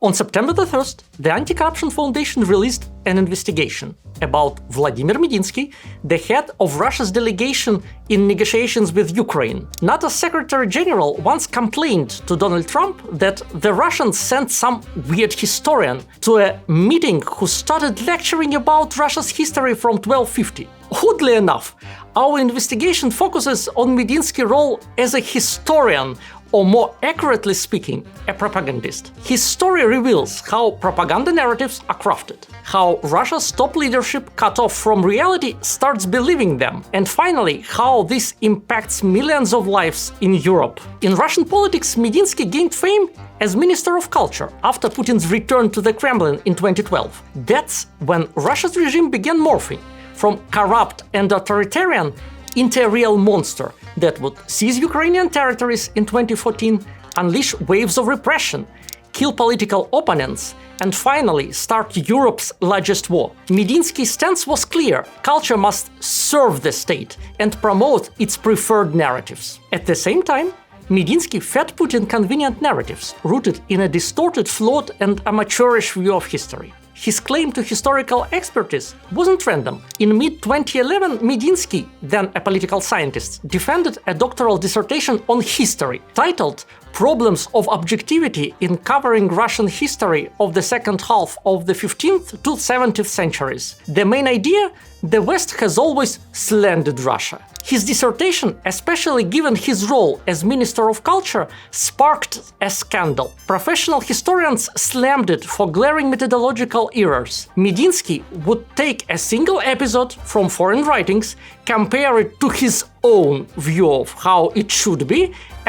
On September the 1st, the Anti-Corruption Foundation released an investigation about Vladimir Medinsky, the head of Russia's delegation in negotiations with Ukraine. NATO's Secretary General once complained to Donald Trump that the Russians sent some weird historian to a meeting who started lecturing about Russia's history from 1250. Oddly enough, our investigation focuses on Medinsky's role as a historian, or more accurately speaking, a propagandist. His story reveals how propaganda narratives are crafted, how Russia's top leadership, cut off from reality, starts believing them, and finally, how this impacts millions of lives in Europe. In Russian politics, Medinsky gained fame as Minister of Culture after Putin's return to the Kremlin in 2012. That's when Russia's regime began morphing from corrupt and authoritarian into a real monster that would seize Ukrainian territories in 2014, unleash waves of repression, kill political opponents, and finally start Europe's largest war. Medinsky's stance was clear: culture must serve the state and promote its preferred narratives. At the same time, Medinsky fed Putin convenient narratives rooted in a distorted, flawed, and amateurish view of history. His claim to historical expertise wasn't random. In mid-2011, Medinsky, then a political scientist, defended a doctoral dissertation on history, titled "Problems of Objectivity in Covering Russian History of the Second Half of the 15th to 17th Centuries." The main idea: the West has always slandered Russia. His dissertation, especially given his role as Minister of Culture, sparked a scandal. Professional historians slammed it for glaring methodological errors. Medinsky would take a single episode from foreign writings, compare it to his own view of how it should be,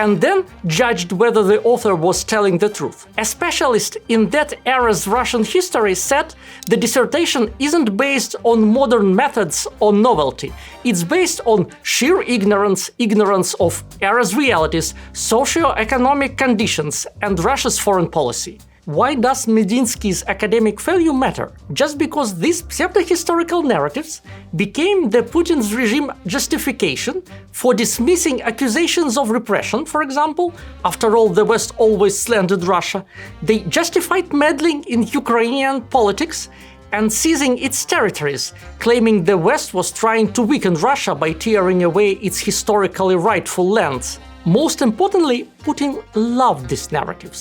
and then judged whether the author was telling the truth. A specialist in that era's Russian history said the dissertation isn't based on modern methods or novelty. It's based on sheer ignorance of era's realities, socio-economic conditions, and Russia's foreign policy. Why does Medinsky's academic value matter? Just because these pseudo-historical narratives became the Putin's regime justification for dismissing accusations of repression, for example. After all, the West always slandered Russia. They justified meddling in Ukrainian politics and seizing its territories, claiming the West was trying to weaken Russia by tearing away its historically rightful lands. Most importantly, Putin loved these narratives.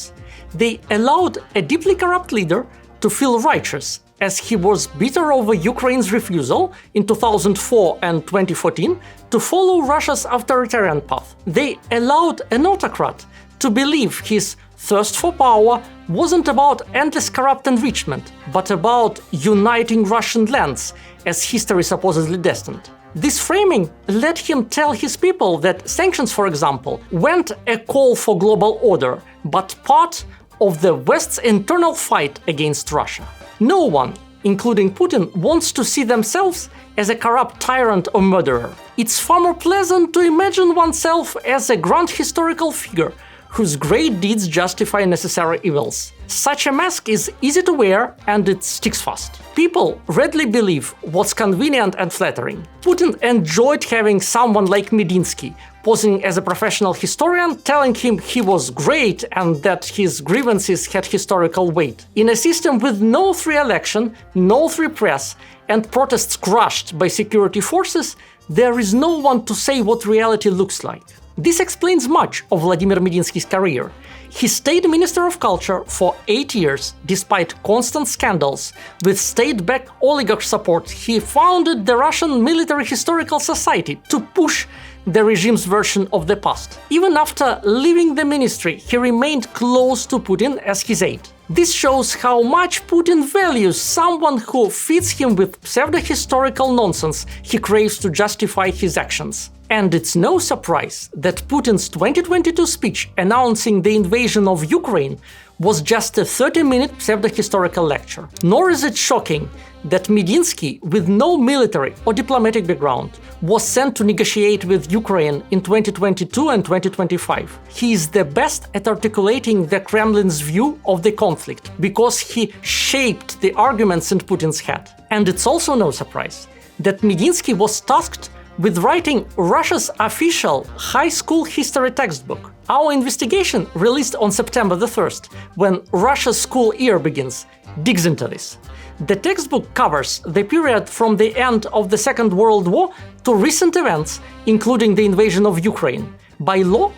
They allowed a deeply corrupt leader to feel righteous, as he was bitter over Ukraine's refusal in 2004 and 2014 to follow Russia's authoritarian path. They allowed an autocrat to believe his thirst for power wasn't about endless corrupt enrichment, but about uniting Russian lands, as history supposedly destined. This framing let him tell his people that sanctions, for example, weren't a call for global order, but part of the West's internal fight against Russia. No one, including Putin, wants to see themselves as a corrupt tyrant or murderer. It's far more pleasant to imagine oneself as a grand historical figure whose great deeds justify necessary evils. Such a mask is easy to wear and it sticks fast. People readily believe what's convenient and flattering. Putin enjoyed having someone like Medinsky posing as a professional historian, telling him he was great and that his grievances had historical weight. In a system with no free election, no free press, and protests crushed by security forces, there is no one to say what reality looks like. This explains much of Vladimir Medinsky's career. He stayed Minister of Culture for 8 years, despite constant scandals. With state-backed oligarch support, he founded the Russian Military Historical Society to push the regime's version of the past. Even after leaving the ministry, he remained close to Putin as his aide. This shows how much Putin values someone who feeds him with pseudo-historical nonsense he craves to justify his actions. And it's no surprise that Putin's 2022 speech announcing the invasion of Ukraine was just a 30-minute pseudo-historical lecture. Nor is it shocking that Medinsky, with no military or diplomatic background, was sent to negotiate with Ukraine in 2022 and 2025. He is the best at articulating the Kremlin's view of the conflict, because he shaped the arguments in Putin's head. And it's also no surprise that Medinsky was tasked with writing Russia's official high school history textbook. Our investigation, released on September the 1st, when Russia's school year begins, digs into this. The textbook covers the period from the end of the Second World War to recent events, including the invasion of Ukraine. By law,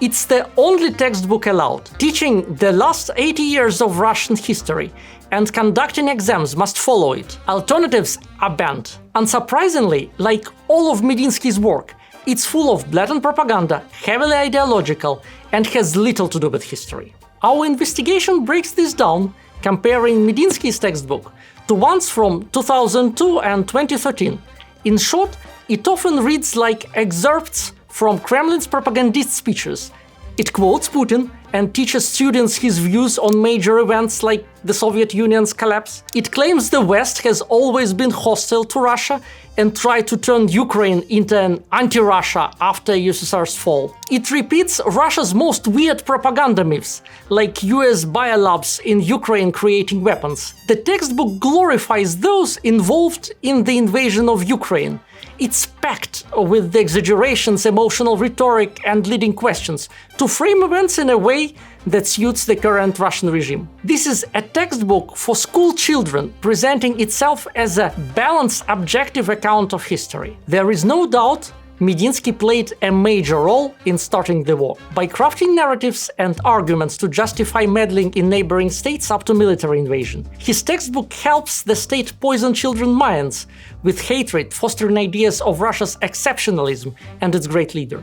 it's the only textbook allowed, teaching the last 80 years of Russian history, and conducting exams must follow it. Alternatives are banned. Unsurprisingly, like all of Medinsky's work, it's full of blatant propaganda, heavily ideological, and has little to do with history. Our investigation breaks this down, comparing Medinsky's textbook to ones from 2002 and 2013. In short, it often reads like excerpts from Kremlin's propagandist speeches. It quotes Putin and teaches students his views on major events like the Soviet Union's collapse. It claims the West has always been hostile to Russia and tried to turn Ukraine into an anti-Russia after USSR's fall. It repeats Russia's most weird propaganda myths, like US biolabs in Ukraine creating weapons. The textbook glorifies those involved in the invasion of Ukraine. It's packed with the exaggerations, emotional rhetoric, and leading questions to frame events in a way that suits the current Russian regime. This is a textbook for school children, presenting itself as a balanced, objective account of history. There is no doubt Medinsky played a major role in starting the war, by crafting narratives and arguments to justify meddling in neighboring states up to military invasion. His textbook helps the state poison children's minds with hatred, fostering ideas of Russia's exceptionalism and its great leader.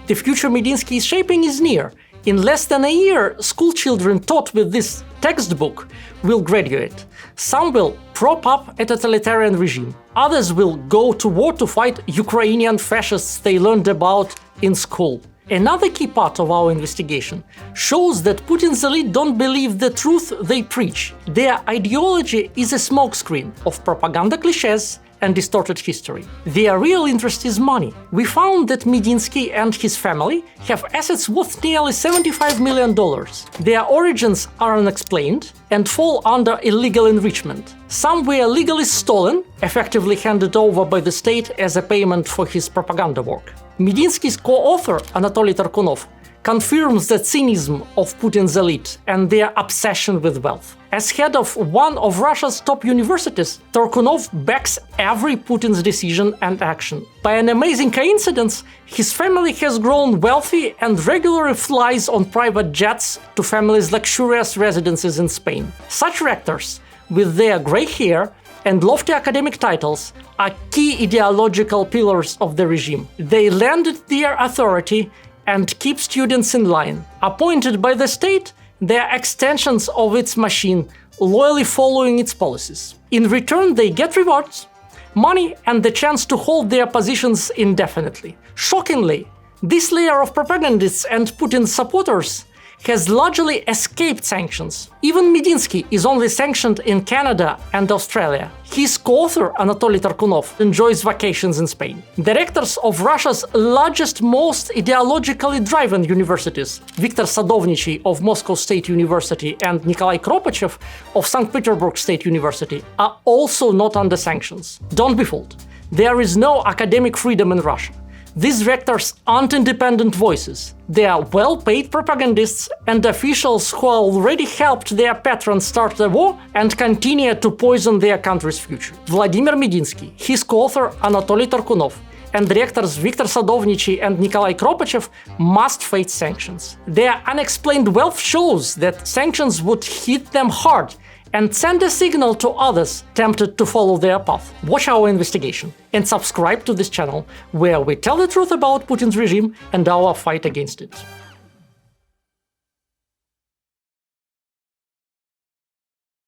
The future Medinsky is shaping is near. In less than a year, school children taught with this textbook will graduate. Some will prop up a totalitarian regime. Others will go to war to fight Ukrainian fascists they learned about in school. Another key part of our investigation shows that Putin's elite don't believe the truth they preach. Their ideology is a smokescreen of propaganda cliches and distorted history. Their real interest is money. We found that Medinsky and his family have assets worth nearly $75 million. Their origins are unexplained and fall under illegal enrichment. Some were legally stolen, effectively handed over by the state as a payment for his propaganda work. Medinsky's co-author, Anatoly Tarkunov, confirms the cynism of Putin's elite and their obsession with wealth. As head of one of Russia's top universities, Tarkunov backs every Putin's decision and action. By an amazing coincidence, his family has grown wealthy and regularly flies on private jets to families' luxurious residences in Spain. Such rectors, with their grey hair and lofty academic titles, are key ideological pillars of the regime. They landed their authority and keep students in line. Appointed by the state, they are extensions of its machine, loyally following its policies. In return, they get rewards, money, and the chance to hold their positions indefinitely. Shockingly, this layer of propagandists and Putin's supporters has largely escaped sanctions. Even Medinsky is only sanctioned in Canada and Australia. His co-author, Anatoly Tarkunov, enjoys vacations in Spain. Directors of Russia's largest, most ideologically driven universities, Viktor Sadovnichiy of Moscow State University and Nikolai Kropachev of St. Petersburg State University, are also not under sanctions. Don't be fooled. There is no academic freedom in Russia. These rectors aren't independent voices. They are well-paid propagandists and officials who already helped their patrons start the war and continue to poison their country's future. Vladimir Medinsky, his co-author Anatoly Tarkunov, and rectors Viktor Sadovnichiy and Nikolai Kropachev must face sanctions. Their unexplained wealth shows that sanctions would hit them hard and send a signal to others tempted to follow their path. Watch our investigation and subscribe to this channel, where we tell the truth about Putin's regime and our fight against it.